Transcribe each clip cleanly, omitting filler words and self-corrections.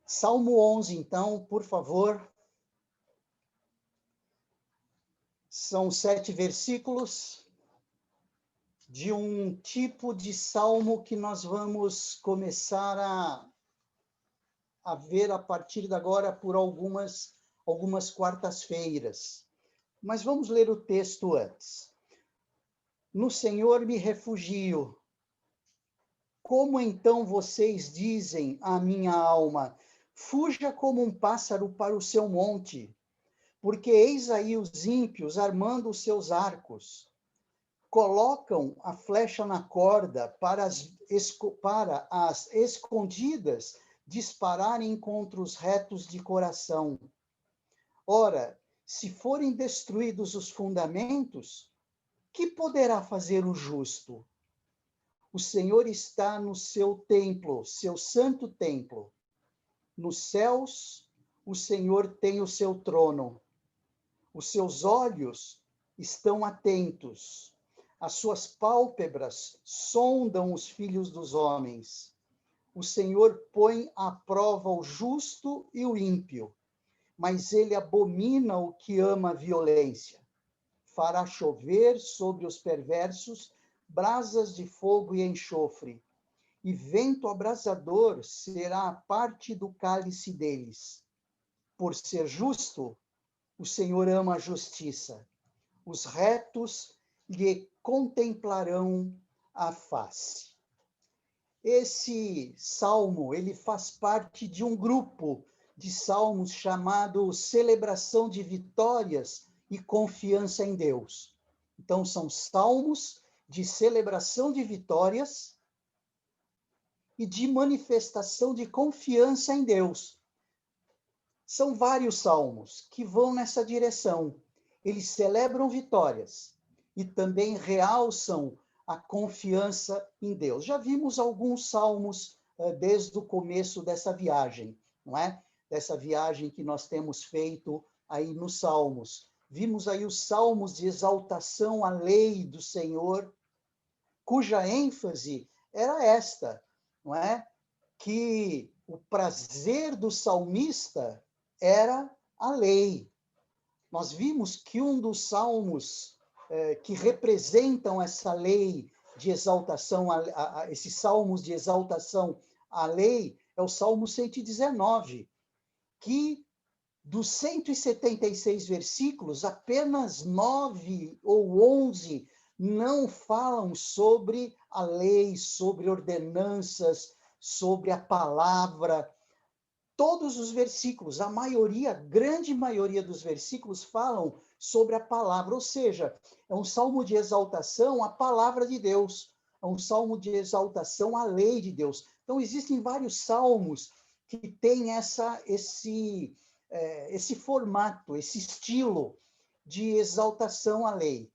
Salmo 11, então, por favor. São 7 versículos de um tipo de salmo que nós vamos começar a ver a partir de agora por algumas quartas-feiras. Mas vamos ler o texto antes. No Senhor me refugio. Como então vocês dizem à minha alma, fuja como um pássaro para o seu monte, porque eis aí os ímpios armando os seus arcos. Colocam a flecha na corda para as escondidas dispararem contra os retos de coração. Ora, se forem destruídos os fundamentos, que poderá fazer o justo? O Senhor está no seu templo, seu santo templo. Nos céus, o Senhor tem o seu trono. Os seus olhos estão atentos. As suas pálpebras sondam os filhos dos homens. O Senhor põe à prova o justo e o ímpio, mas ele abomina o que ama a violência. Fará chover sobre os perversos brasas de fogo e enxofre, e vento abrasador será a parte do cálice deles. Por ser justo, o Senhor ama a justiça. Os retos lhe contemplarão a face. Esse salmo, ele faz parte de um grupo de salmos chamado Celebração de Vitórias e Confiança em Deus. Então, são salmos de celebração de vitórias e de manifestação de confiança em Deus. São vários salmos que vão nessa direção. Eles celebram vitórias e também realçam a confiança em Deus. Já vimos alguns salmos desde o começo dessa viagem, não é? Dessa viagem que nós temos feito aí nos salmos. Vimos aí os salmos de exaltação à lei do Senhor, cuja ênfase era esta, não é? Que o prazer do salmista era a lei. Nós vimos que um dos salmos que representam essa lei de exaltação, esses salmos de exaltação à lei, é o Salmo 119, que dos 176 versículos, apenas 9 ou 11 não falam sobre a lei, sobre ordenanças, sobre a palavra. Todos os versículos, a maioria, a grande maioria dos versículos falam sobre a palavra, ou seja, é um salmo de exaltação à palavra de Deus, é um salmo de exaltação à lei de Deus. Então, existem vários salmos que têm esse formato, esse estilo de exaltação à lei.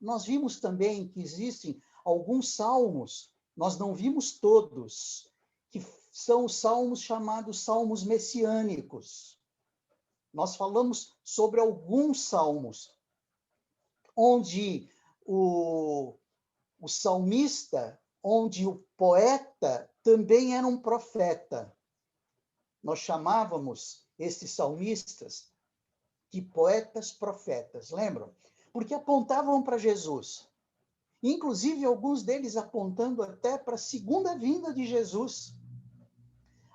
Nós vimos também que existem alguns salmos, nós não vimos todos, que são os salmos chamados salmos messiânicos. Nós falamos sobre alguns salmos, onde o salmista, onde o poeta também era um profeta. Nós chamávamos esses salmistas de poetas profetas, lembram? Porque apontavam para Jesus. Inclusive, alguns deles apontando até para a segunda vinda de Jesus,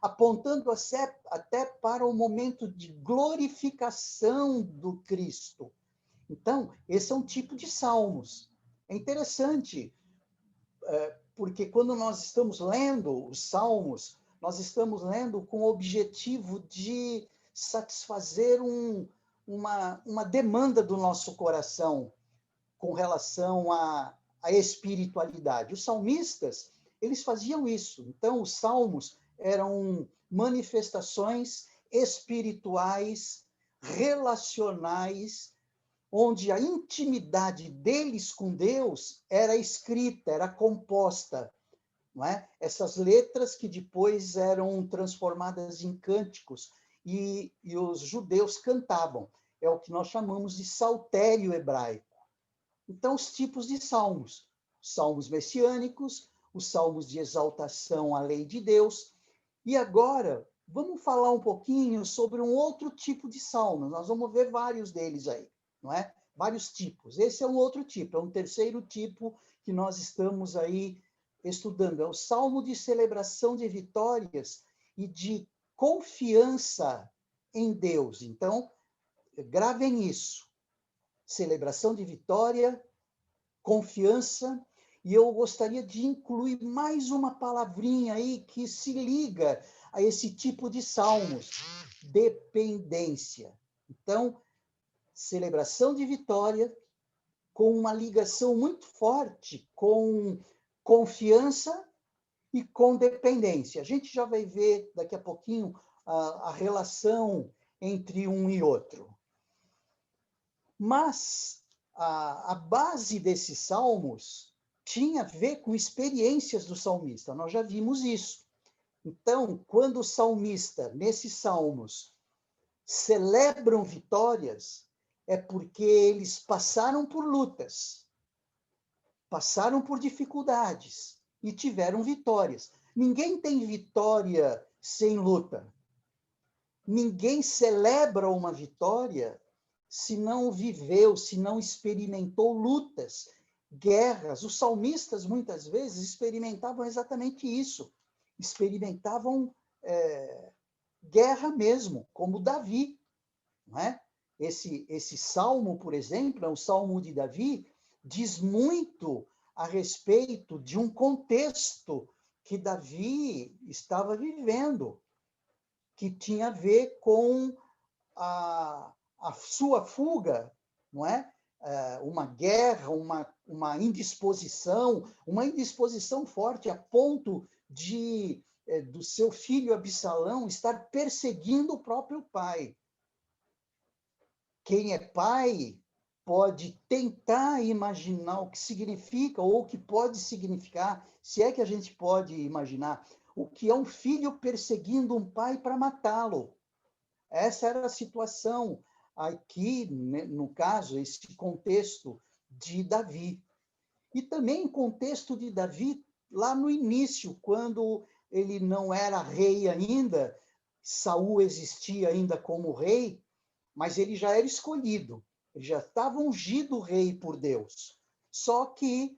apontando até para o momento de glorificação do Cristo. Então, esse é um tipo de salmos. É interessante, porque quando nós estamos lendo os salmos, nós estamos lendo com o objetivo de satisfazer uma demanda do nosso coração com relação à espiritualidade. Os salmistas, eles faziam isso. Então, os salmos eram manifestações espirituais, relacionais, onde a intimidade deles com Deus era escrita, era composta, não é? Essas letras que depois eram transformadas em cânticos e os judeus cantavam. É o que nós chamamos de saltério hebraico. Então, os tipos de salmos. Salmos messiânicos, os salmos de exaltação à lei de Deus. E agora, vamos falar um pouquinho sobre um outro tipo de salmo. Nós vamos ver vários deles aí, não é? Vários tipos. Esse é um outro tipo, é um terceiro tipo que nós estamos aí estudando. É o salmo de celebração de vitórias e de confiança em Deus. Então, gravem isso. Celebração de vitória, confiança, e eu gostaria de incluir mais uma palavrinha aí que se liga a esse tipo de salmos: dependência. Então, celebração de vitória com uma ligação muito forte com confiança e com dependência. A gente já vai ver daqui a pouquinho a relação entre um e outro. Mas a base desses salmos tinha a ver com experiências do salmista. Nós já vimos isso. Então, quando o salmista, nesses salmos, celebram vitórias, é porque eles passaram por lutas, passaram por dificuldades e tiveram vitórias. Ninguém tem vitória sem luta. Ninguém celebra uma vitória se não viveu, se não experimentou lutas, guerras. Os salmistas, muitas vezes, experimentavam exatamente isso. Experimentavam guerra mesmo, como Davi. Não é? Esse salmo, por exemplo, é um salmo de Davi, diz muito a respeito de um contexto que Davi estava vivendo, que tinha a ver com a sua fuga, não é? Uma guerra, uma indisposição forte a ponto de do seu filho Absalão estar perseguindo o próprio pai. Quem é pai pode tentar imaginar o que significa ou o que pode significar, se é que a gente pode imaginar, o que é um filho perseguindo um pai para matá-lo. Essa era a situação aqui, no caso, esse contexto de Davi. E também o contexto de Davi lá no início, quando ele não era rei ainda, Saul existia ainda como rei, mas ele já era escolhido, ele já estava ungido rei por Deus. Só que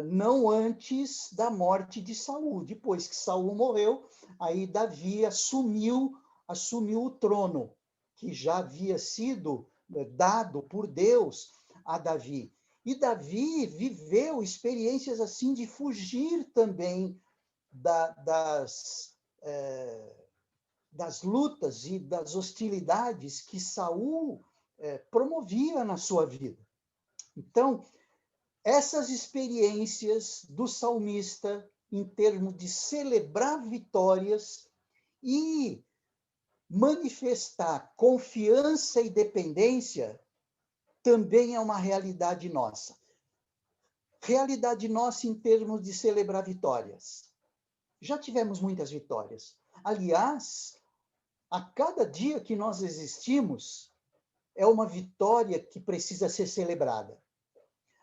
não antes da morte de Saul. Depois que Saul morreu, aí Davi assumiu o trono, que já havia sido dado por Deus a Davi. E Davi viveu experiências assim de fugir também das lutas e das hostilidades que Saul promovia na sua vida. Então, essas experiências do salmista em termos de celebrar vitórias e manifestar confiança e dependência também é uma realidade nossa. Realidade nossa em termos de celebrar vitórias. Já tivemos muitas vitórias. Aliás, a cada dia que nós existimos, é uma vitória que precisa ser celebrada.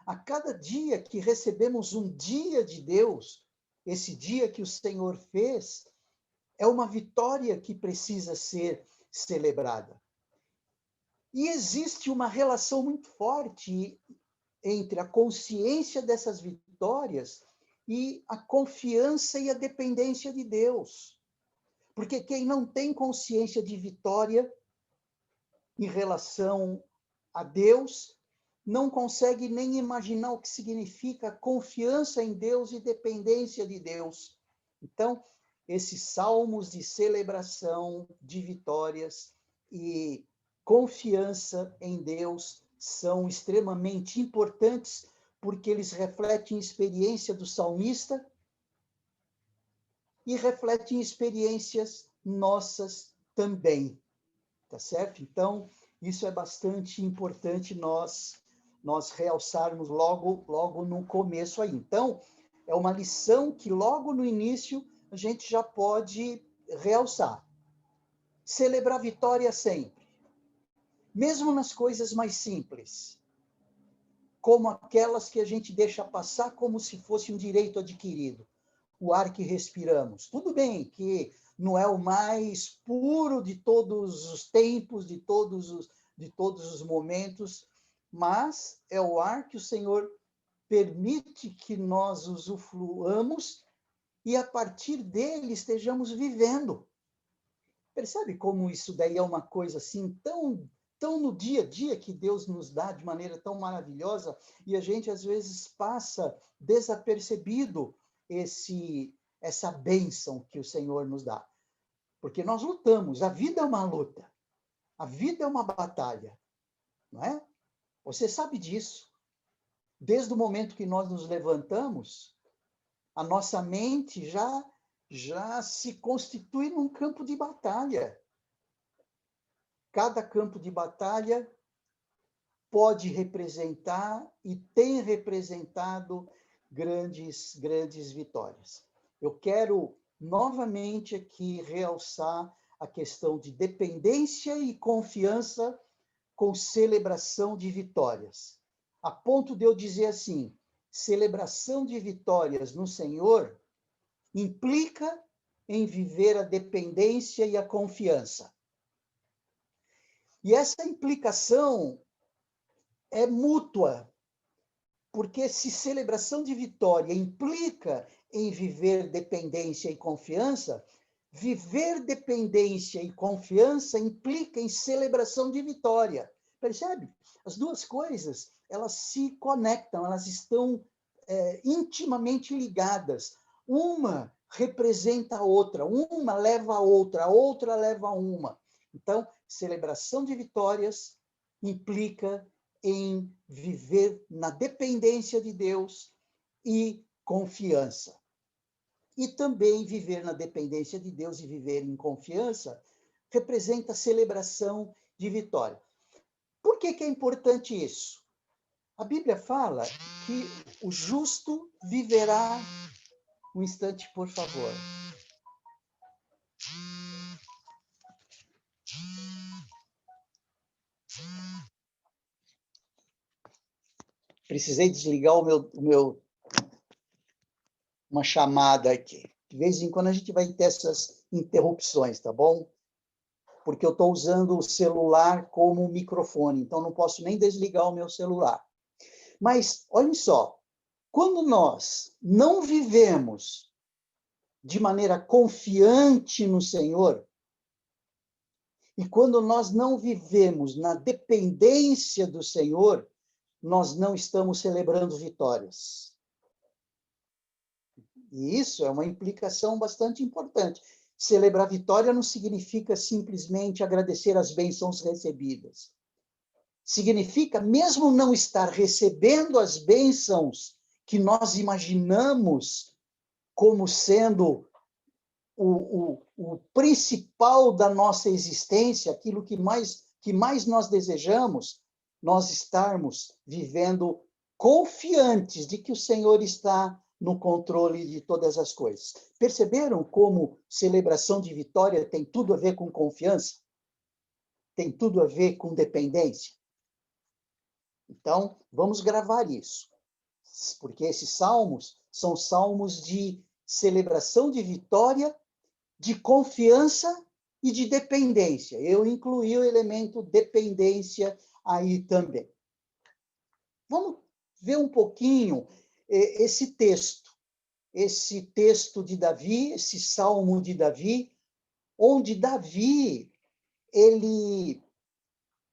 A cada dia que recebemos um dia de Deus, esse dia que o Senhor fez, é uma vitória que precisa ser celebrada. E existe uma relação muito forte entre a consciência dessas vitórias e a confiança e a dependência de Deus. Porque quem não tem consciência de vitória em relação a Deus, não consegue nem imaginar o que significa confiança em Deus e dependência de Deus. Então, esses salmos de celebração, de vitórias e confiança em Deus são extremamente importantes, porque eles refletem a experiência do salmista e refletem experiências nossas também. Tá certo? Então, isso é bastante importante nós realçarmos logo no começo aí. Então, é uma lição que logo no início a gente já pode realçar. Celebrar vitória sempre. Mesmo nas coisas mais simples, como aquelas que a gente deixa passar como se fosse um direito adquirido. O ar que respiramos. Tudo bem que não é o mais puro de todos os tempos, de todos os momentos, mas é o ar que o Senhor permite que nós usufruamos e a partir dele estejamos vivendo. Percebe como isso daí é uma coisa assim tão no dia a dia que Deus nos dá de maneira tão maravilhosa e a gente às vezes passa desapercebido essa bênção que o Senhor nos dá. Porque nós lutamos, a vida é uma luta, a vida é uma batalha, não é? Você sabe disso. Desde o momento que nós nos levantamos, a nossa mente já se constitui num campo de batalha. Cada campo de batalha pode representar e tem representado grandes vitórias. Eu quero novamente aqui realçar a questão de dependência e confiança com celebração de vitórias. A ponto de eu dizer assim, celebração de vitórias no Senhor implica em viver a dependência e a confiança. E essa implicação é mútua, porque se celebração de vitória implica em viver dependência e confiança, viver dependência e confiança implica em celebração de vitória. Percebe? As duas coisas, elas se conectam, elas estão intimamente ligadas. Uma representa a outra, uma leva a outra leva a uma. Então, celebração de vitórias implica em viver na dependência de Deus e confiança. E também viver na dependência de Deus e viver em confiança representa celebração de vitória. Por que é importante isso? A Bíblia fala que o justo viverá... Um instante, por favor. Precisei desligar uma chamada aqui. De vez em quando a gente vai ter essas interrupções, tá bom? Porque eu estou usando o celular como microfone, então não posso nem desligar o meu celular. Mas, olhem só, quando nós não vivemos de maneira confiante no Senhor, e quando nós não vivemos na dependência do Senhor, nós não estamos celebrando vitórias. E isso é uma implicação bastante importante. Celebrar vitória não significa simplesmente agradecer as bênçãos recebidas. Significa, mesmo não estar recebendo as bênçãos que nós imaginamos como sendo o principal da nossa existência, aquilo que mais nós desejamos, nós estarmos vivendo confiantes de que o Senhor está no controle de todas as coisas. Perceberam como celebração de vitória tem tudo a ver com confiança? Tem tudo a ver com dependência? Então, vamos gravar isso, porque esses salmos são salmos de celebração de vitória, de confiança e de dependência. Eu incluí o elemento dependência aí também. Vamos ver um pouquinho esse texto de Davi, esse salmo de Davi, onde Davi, ele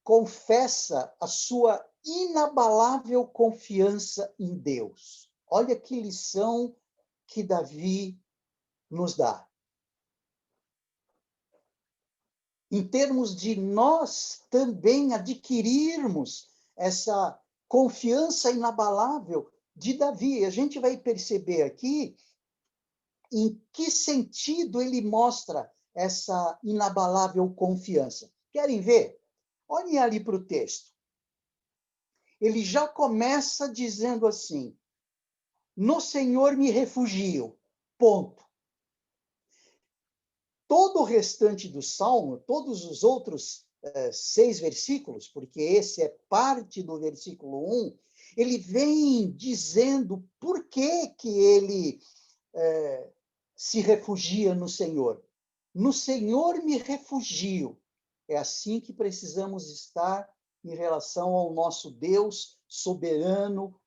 confessa a sua inabalável confiança em Deus. Olha que lição que Davi nos dá. Em termos de nós também adquirirmos essa confiança inabalável de Davi. A gente vai perceber aqui em que sentido ele mostra essa inabalável confiança. Querem ver? Olhem ali para o texto. Ele já começa dizendo assim: no Senhor me refugio. Ponto. Todo o restante do Salmo, todos os outros 6 versículos, porque esse é parte do versículo 1, ele vem dizendo por que ele se refugia no Senhor. No Senhor me refugio. É assim que precisamos estar em relação ao nosso Deus soberano,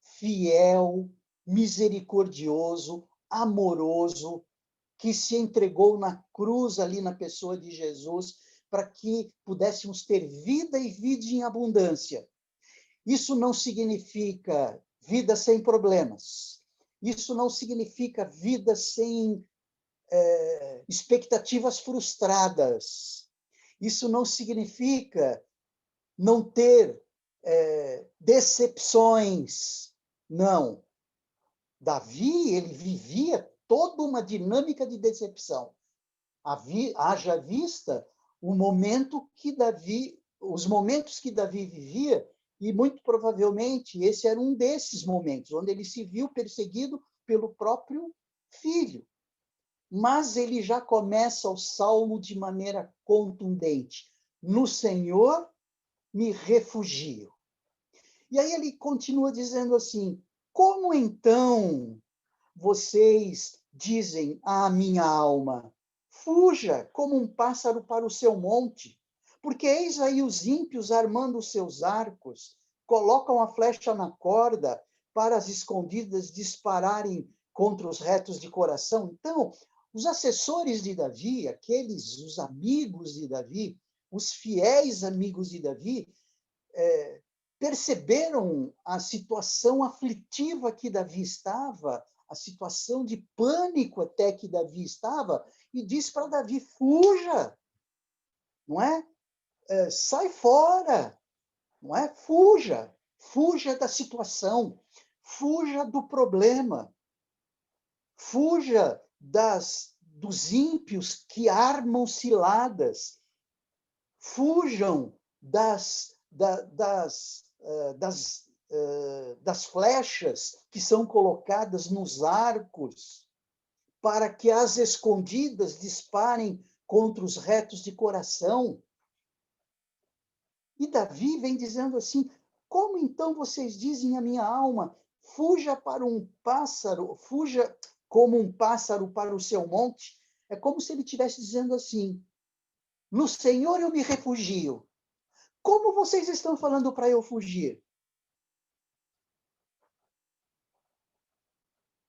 fiel, misericordioso, amoroso, que se entregou na cruz ali na pessoa de Jesus para que pudéssemos ter vida e vida em abundância. Isso não significa vida sem problemas. Isso não significa vida sem expectativas frustradas. Isso não significa não ter decepções. Não. Davi, ele vivia toda uma dinâmica de decepção. Haja vista o momento que Davi, os momentos que Davi vivia, e muito provavelmente esse era um desses momentos, onde ele se viu perseguido pelo próprio filho. Mas ele já começa o salmo de maneira contundente. No Senhor me refugio. E aí ele continua dizendo assim: como então vocês dizem à minha alma, fuja como um pássaro para o seu monte, porque eis aí os ímpios armando os seus arcos, colocam a flecha na corda para as escondidas dispararem contra os retos de coração. Então, os assessores de Davi, os amigos de Davi, os fiéis amigos de Davi, perceberam a situação aflitiva que Davi estava, a situação de pânico até que Davi estava, e diz para Davi: fuja, não é? Sai fora, não é? Fuja, fuja da situação, fuja do problema, fuja dos ímpios que armam ciladas, fujam das flechas que são colocadas nos arcos, para que as escondidas disparem contra os retos de coração. E Davi vem dizendo assim: como então vocês dizem à minha alma, fuja para um pássaro, fuja como um pássaro para o seu monte? É como se ele estivesse dizendo assim: no Senhor eu me refugio. Como vocês estão falando para eu fugir?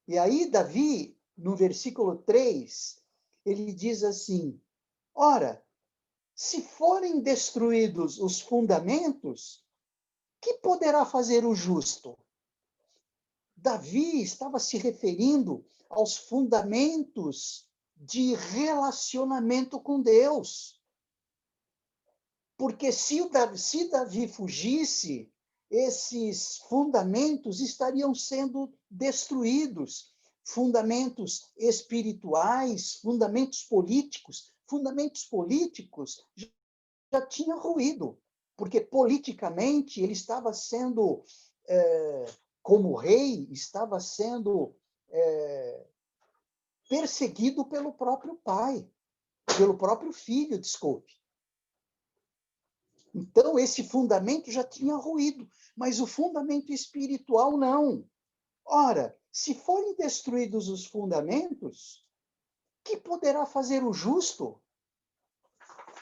E aí, Davi, no versículo 3, ele diz assim: ora, se forem destruídos os fundamentos, que poderá fazer o justo? Davi estava se referindo aos fundamentos de relacionamento com Deus. Porque se Davi fugisse, esses fundamentos estariam sendo destruídos. Fundamentos espirituais, fundamentos políticos. Fundamentos políticos já tinham ruído, porque politicamente ele estava sendo, como rei, estava sendo perseguido pelo próprio pai, pelo próprio filho, desculpe. Então, esse fundamento já tinha ruído, mas o fundamento espiritual não. Ora, se forem destruídos os fundamentos, que poderá fazer o justo?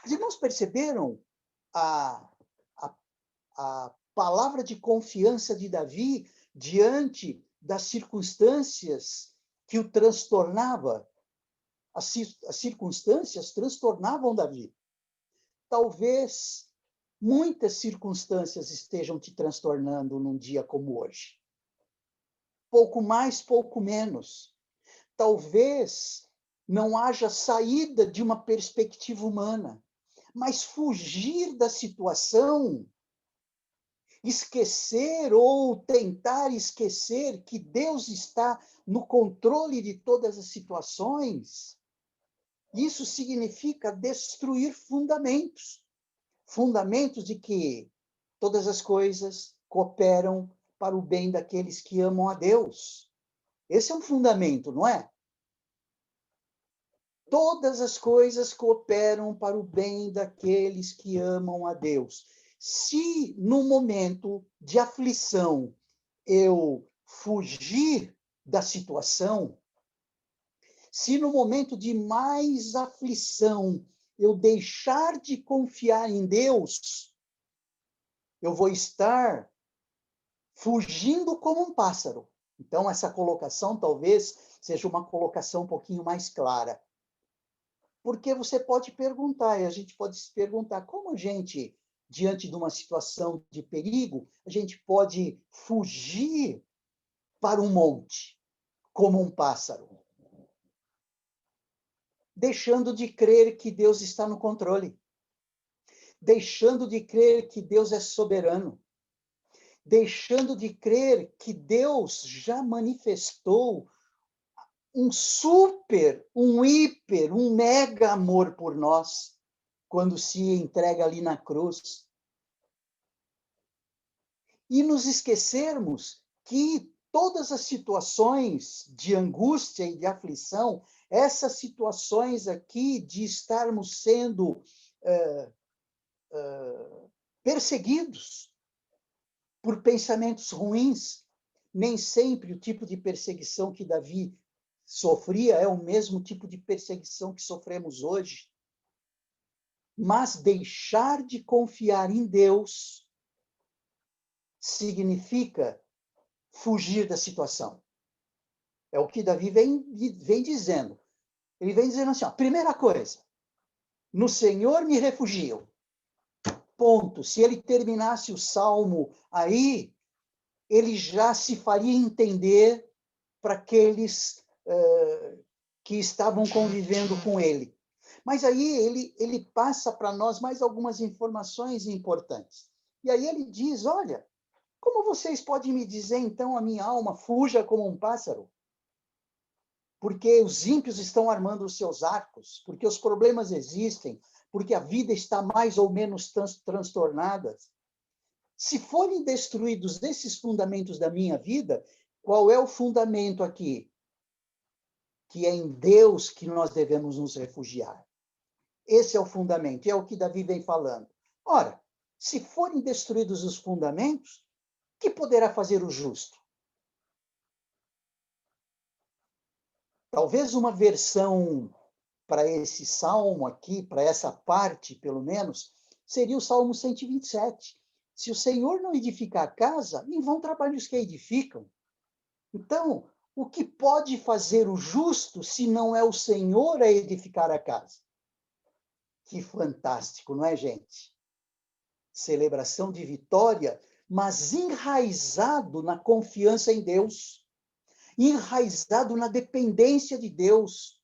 Os irmãos perceberam a, a, a palavra de confiança de Davi diante das circunstâncias que o transtornava? As circunstâncias transtornavam Davi. Talvez muitas circunstâncias estejam te transtornando num dia como hoje. Pouco mais, pouco menos. Talvez não haja saída de uma perspectiva humana, mas fugir da situação, esquecer ou tentar esquecer que Deus está no controle de todas as situações, isso significa destruir fundamentos. Fundamentos de que todas as coisas cooperam para o bem daqueles que amam a Deus. Esse é um fundamento, não é? Todas as coisas cooperam para o bem daqueles que amam a Deus. Se no momento de aflição eu fugir da situação, Se no momento de mais aflição eu deixar de confiar em Deus, eu vou estar fugindo como um pássaro. Então, essa colocação talvez seja uma colocação um pouquinho mais clara. Porque você pode perguntar, e a gente pode se perguntar, como a gente, diante de uma situação de perigo, a gente pode fugir para um monte, como um pássaro? Deixando de crer que Deus está no controle. Deixando de crer que Deus é soberano. Deixando de crer que Deus já manifestou um super, um hiper, um mega amor por nós, quando se entrega ali na cruz. E nos esquecermos que todas as situações de angústia e de aflição, essas situações aqui de estarmos sendo perseguidos por pensamentos ruins, nem sempre o tipo de perseguição que Davi sofria é o mesmo tipo de perseguição que sofremos hoje. Mas deixar de confiar em Deus significa fugir da situação. É o que Davi vem dizendo. Ele vem dizendo assim, ó, primeira coisa, no Senhor me refugio. Ponto. Se ele terminasse o salmo aí, ele já se faria entender para aqueles que estavam convivendo com ele. Mas aí ele passa para nós mais algumas informações importantes. E aí ele diz, olha, como vocês podem me dizer, então, a minha alma fuja como um pássaro? Porque os ímpios estão armando os seus arcos, porque os problemas existem, porque a vida está mais ou menos transtornada. Se forem destruídos esses fundamentos da minha vida, qual é o fundamento aqui? Que é em Deus que nós devemos nos refugiar. Esse é o fundamento, é o que Davi vem falando. Ora, se forem destruídos os fundamentos, o que poderá fazer o justo? Talvez uma versão para esse salmo aqui, para essa parte, pelo menos, seria o Salmo 127. Se o Senhor não edificar a casa, em vão trabalham os que a edificam. Então, o que pode fazer o justo se não é o Senhor a edificar a casa? Que fantástico, não é, gente? Celebração de vitória, mas enraizado na confiança em Deus, enraizado na dependência de Deus.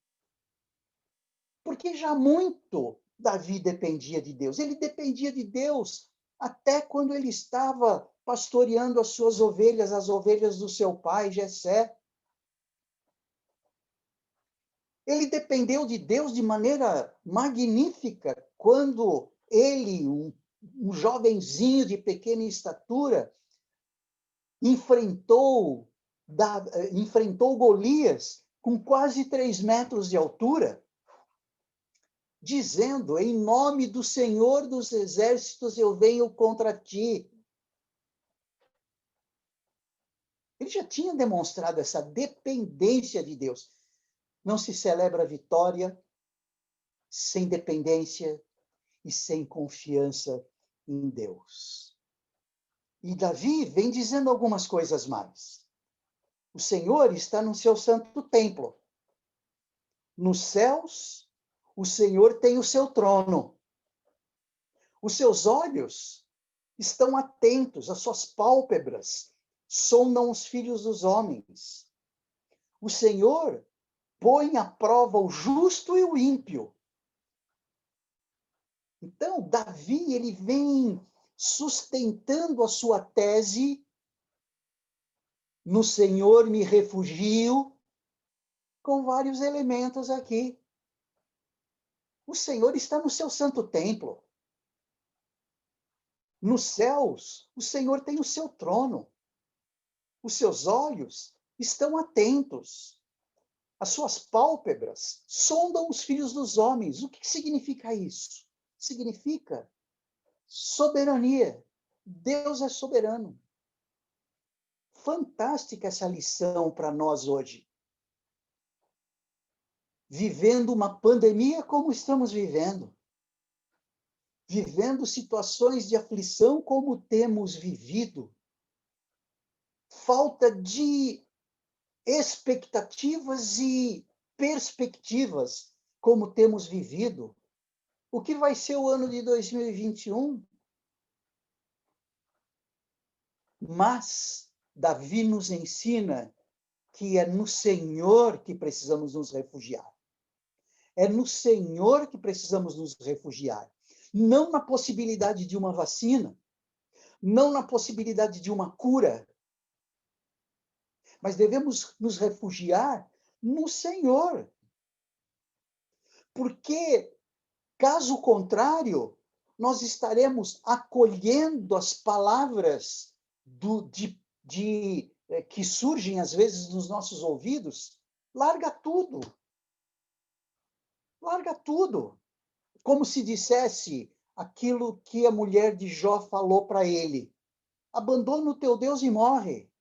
Porque já muito Davi dependia de Deus. Ele dependia de Deus até quando ele estava pastoreando as suas ovelhas, as ovelhas do seu pai, Jessé. Ele dependeu de Deus de maneira magnífica quando ele, um jovenzinho de pequena estatura, enfrentou Golias com quase 3 metros de altura, dizendo, em nome do Senhor dos Exércitos, eu venho contra ti. Ele já tinha demonstrado essa dependência de Deus. Não se celebra vitória sem dependência e sem confiança em Deus. E Davi vem dizendo algumas coisas mais. O Senhor está no seu santo templo. Nos céus, o Senhor tem o seu trono. Os seus olhos estão atentos, as suas pálpebras sondam os filhos dos homens. O Senhor põe à prova o justo e o ímpio. Então, Davi, ele vem sustentando a sua tese, no Senhor me refugio, com vários elementos aqui. O Senhor está no seu santo templo. Nos céus, o Senhor tem o seu trono. Os seus olhos estão atentos. As suas pálpebras sondam os filhos dos homens. O que significa isso? Significa soberania. Deus é soberano. Fantástica essa lição para nós hoje. vivendo uma pandemia como estamos vivendo situações de aflição como temos vivido, falta de expectativas e perspectivas como temos vivido. O que vai ser o ano de 2021? Mas Davi nos ensina que é no Senhor que precisamos nos refugiar. É no Senhor que precisamos nos refugiar. Não na possibilidade de uma vacina, não na possibilidade de uma cura, mas devemos nos refugiar no Senhor. Porque, caso contrário, nós estaremos acolhendo as palavras que surgem às vezes nos nossos ouvidos. Larga tudo. Larga tudo. Como se dissesse aquilo que a mulher de Jó falou para ele: abandona o teu Deus e morre.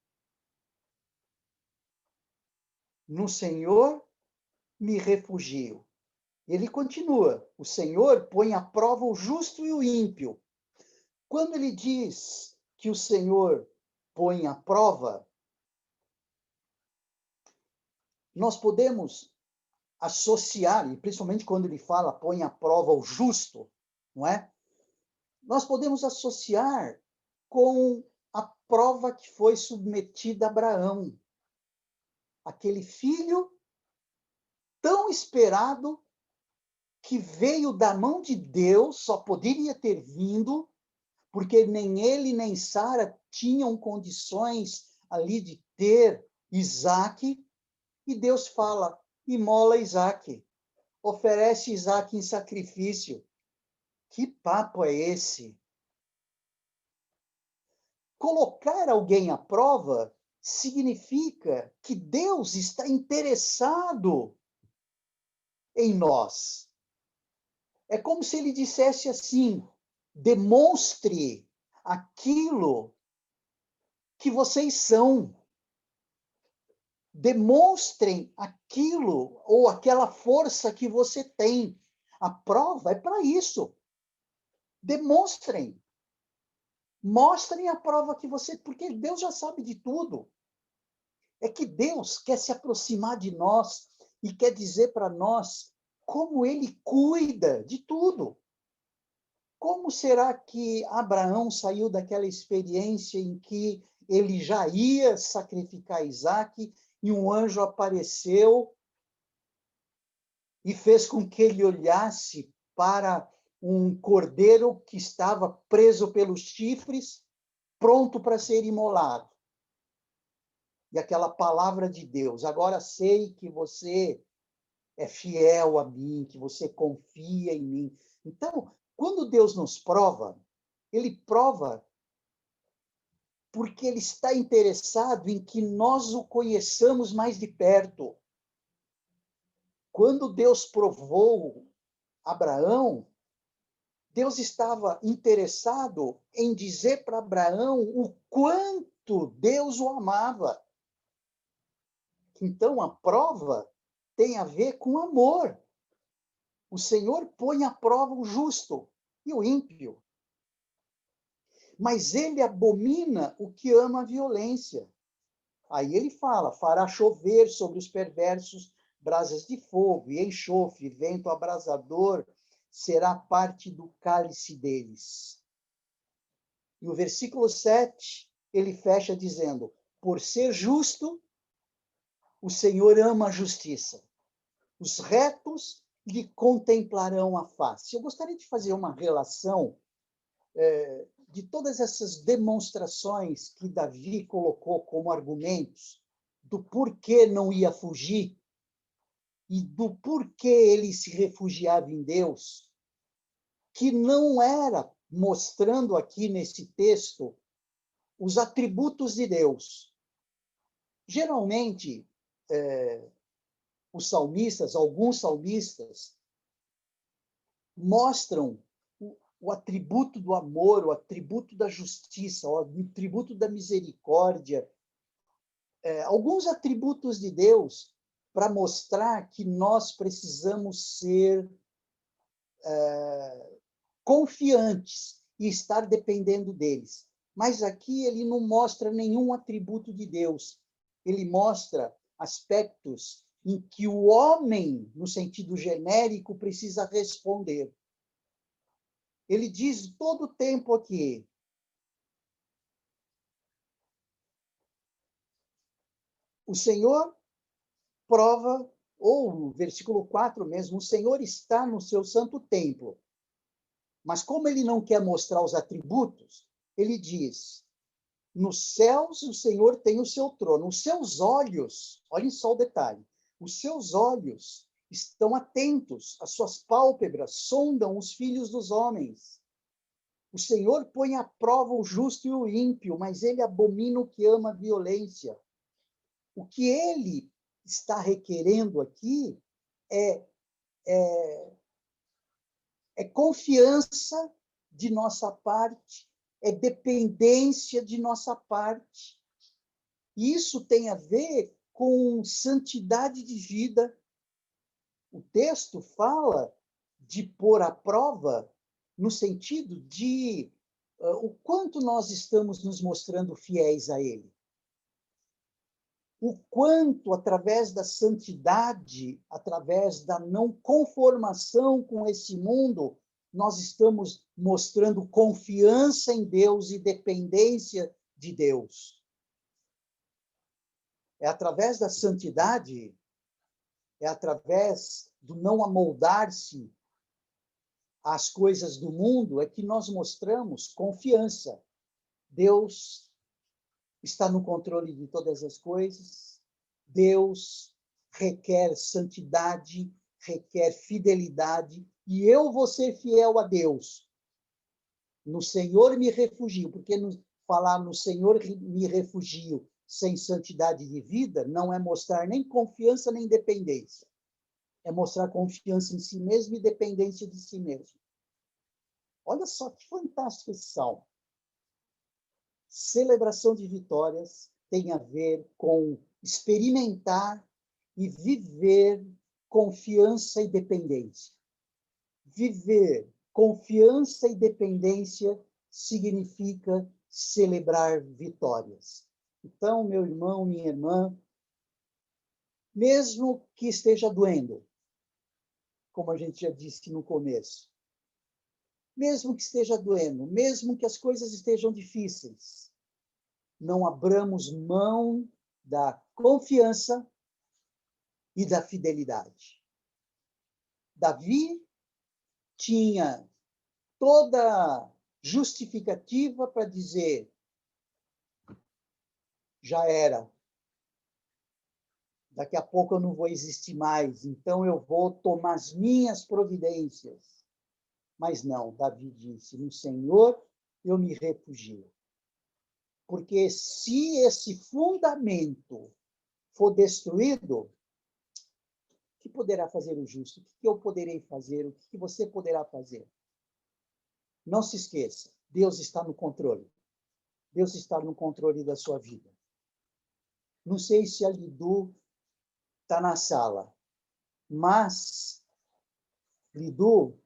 No Senhor me refugio. Ele continua: o Senhor põe à prova o justo e o ímpio. Quando ele diz que o Senhor põe à prova, nós podemos associar, e principalmente quando ele fala põe à prova o justo, não é? Nós podemos associar com a prova que foi submetida a Abraão. Aquele filho tão esperado, que veio da mão de Deus, só poderia ter vindo, porque nem ele nem Sara tinham condições ali de ter Isaque, e Deus fala: imola Isaque, oferece Isaque em sacrifício. Que papo é esse? Colocar alguém à prova significa que Deus está interessado em nós. É como se ele dissesse assim: demonstre aquilo que vocês são. Demonstrem aquilo ou aquela força que você tem. A prova é para isso. Demonstrem. Mostrem a prova que você... Porque Deus já sabe de tudo. É que Deus quer se aproximar de nós e quer dizer para nós como ele cuida de tudo. Como será que Abraão saiu daquela experiência em que ele já ia sacrificar Isaque e um anjo apareceu e fez com que ele olhasse para um cordeiro que estava preso pelos chifres, pronto para ser imolado? E aquela palavra de Deus: agora sei que você é fiel a mim, que você confia em mim. Então, quando Deus nos prova, ele prova porque ele está interessado em que nós o conheçamos mais de perto. Quando Deus provou Abraão, Deus estava interessado em dizer para Abraão o quanto Deus o amava. Então, a prova tem a ver com amor. O Senhor põe à prova o justo e o ímpio. Mas ele abomina o que ama a violência. Aí ele fala: fará chover sobre os perversos brasas de fogo e enxofre, vento abrasador será parte do cálice deles. E o versículo 7, ele fecha dizendo: por ser justo, o Senhor ama a justiça. Os retos lhe contemplarão a face. Eu gostaria de fazer uma relação de todas essas demonstrações que Davi colocou como argumentos do porquê não ia fugir e do porquê ele se refugiava em Deus, que não era mostrando aqui nesse texto os atributos de Deus. Geralmente, os salmistas, alguns salmistas, mostram o atributo do amor, o atributo da justiça, o atributo da misericórdia, alguns atributos de Deus para mostrar que nós precisamos ser confiantes e estar dependendo deles. Mas aqui ele não mostra nenhum atributo de Deus. Ele mostra aspectos em que o homem, no sentido genérico, precisa responder. Ele diz todo o tempo aqui: o Senhor prova, ou no versículo 4 mesmo, o Senhor está no seu santo templo. Mas como ele não quer mostrar os atributos, ele diz: nos céus o Senhor tem o seu trono. Os seus olhos, olhem só o detalhe, os seus olhos estão atentos, as suas pálpebras sondam os filhos dos homens. O Senhor põe à prova o justo e o ímpio, mas ele abomina o que ama a violência. O que ele está requerendo aqui é confiança de nossa parte, é dependência de nossa parte. Isso tem a ver com santidade de vida. O texto fala de pôr à prova no sentido de o quanto nós estamos nos mostrando fiéis a Ele. O quanto, através da santidade, através da não conformação com esse mundo, nós estamos mostrando confiança em Deus e dependência de Deus. É através da santidade, é através do não amoldar-se às coisas do mundo, é que nós mostramos confiança. Deus está no controle de todas as coisas. Deus requer santidade, requer fidelidade, e eu vou ser fiel a Deus. No Senhor me refugio, porque falar no Senhor me refugio sem santidade de vida não é mostrar nem confiança nem dependência. É mostrar confiança em si mesmo e dependência de si mesmo. Olha só que fantástico esse salmo. Celebração de vitórias tem a ver com experimentar e viver confiança e dependência. Viver confiança e dependência significa celebrar vitórias. Então, meu irmão, minha irmã, mesmo que esteja doendo, como a gente já disse no começo, mesmo que esteja doendo, mesmo que as coisas estejam difíceis, não abramos mão da confiança e da fidelidade. Davi tinha toda justificativa para dizer: já era, daqui a pouco eu não vou existir mais, então eu vou tomar as minhas providências. Mas não, Davi disse: no Senhor eu me refugio. Porque se esse fundamento for destruído, o que poderá fazer o justo? O que eu poderei fazer? O que você poderá fazer? Não se esqueça, Deus está no controle. Deus está no controle da sua vida. Não sei se a Lidu está na sala, mas, Lidu,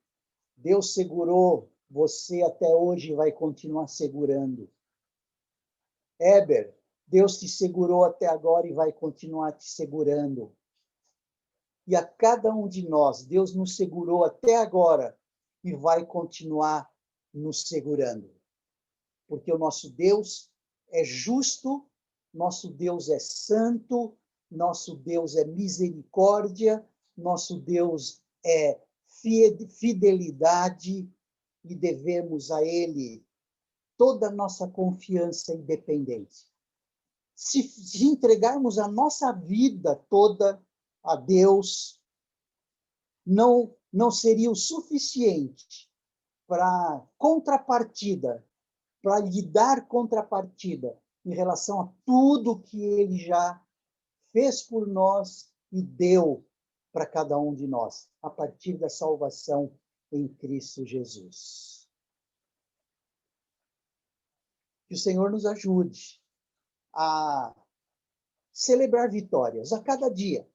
Deus segurou você até hoje e vai continuar segurando. Heber, Deus te segurou até agora e vai continuar te segurando. E a cada um de nós, Deus nos segurou até agora e vai continuar nos segurando. Porque o nosso Deus é justo, nosso Deus é santo, nosso Deus é misericórdia, nosso Deus é fidelidade, e devemos a Ele toda a nossa confiança e dependência. Se entregarmos a nossa vida toda a Deus, não seria o suficiente para contrapartida, para lhe dar contrapartida em relação a tudo que Ele já fez por nós e deu para cada um de nós, a partir da salvação em Cristo Jesus. Que o Senhor nos ajude a celebrar vitórias a cada dia,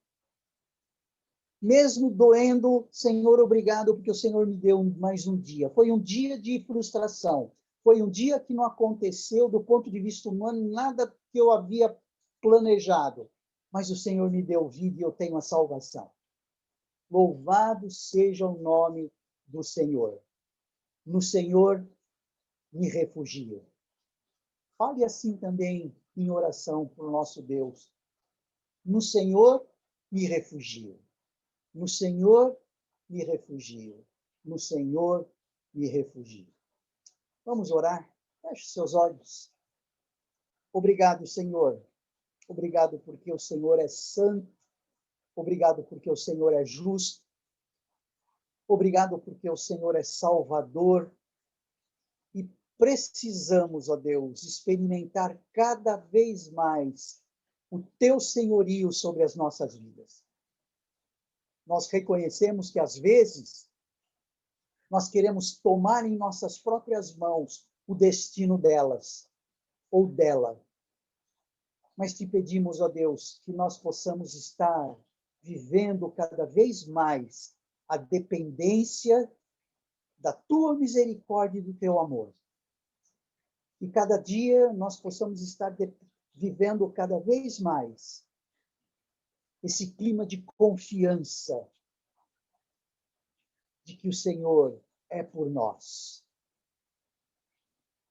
Mesmo doendo, Senhor, obrigado, porque o Senhor me deu mais um dia. Foi um dia de frustração. Foi um dia que não aconteceu, do ponto de vista humano, nada que eu havia planejado. Mas o Senhor me deu vida e eu tenho a salvação. Louvado seja o nome do Senhor. No Senhor me refugio. Fale assim também em oração para o nosso Deus. No Senhor me refugio. No Senhor me refugio. No Senhor me refugio. Vamos orar? Feche seus olhos. Obrigado, Senhor. Obrigado porque o Senhor é santo. Obrigado porque o Senhor é justo. Obrigado porque o Senhor é salvador. E precisamos, ó Deus, experimentar cada vez mais o teu senhorio sobre as nossas vidas. Nós reconhecemos que, às vezes, nós queremos tomar em nossas próprias mãos o destino delas ou dela. Mas te pedimos, ó Deus, que nós possamos estar vivendo cada vez mais a dependência da tua misericórdia e do teu amor. E cada dia nós possamos estar vivendo cada vez mais esse clima de confiança de que o Senhor é por nós.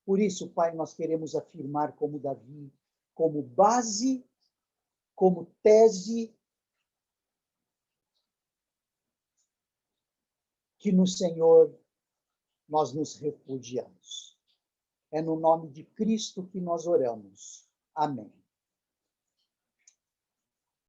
Por isso, Pai, nós queremos afirmar como Davi, como base, como tese, que no Senhor nós nos refugiamos. É no nome de Cristo que nós oramos. Amém.